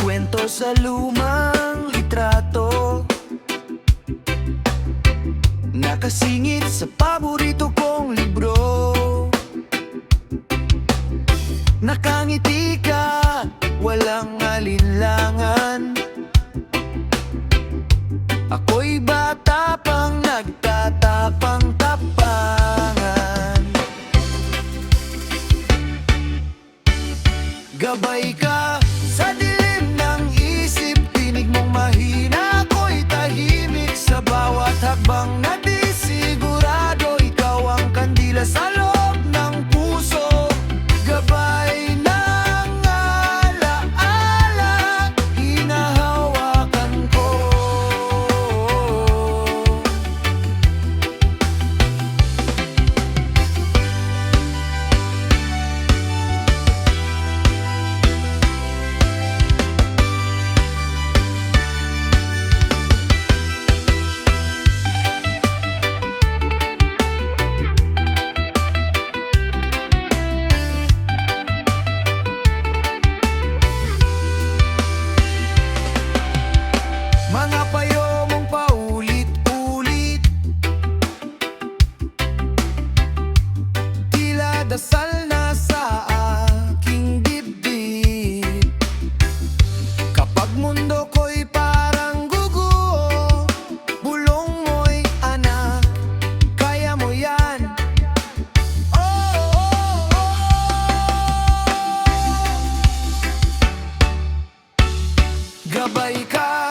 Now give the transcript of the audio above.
kwento sa lumang litrato, nakasingit sa paborito kong libro. Nakangiti ka, walang alinlangan. Ako'y bata pang nagtatapang-tapangan. Gabay ka sa dilim ng isip, tinig mong mahina, ako'y tahimik. Sa bawat hakbang na di sigurado, ikaw ang kandila sa loob ng puso. Gabay ng alaala, hinahawakan ko. Mga payo mong paulit-ulit, tila dasal na sa aking dibdib. Kapag mundo ko'y parang guguho, bulong mo'y anak, kaya mo yan. Oh, oh, oh. Gabay ka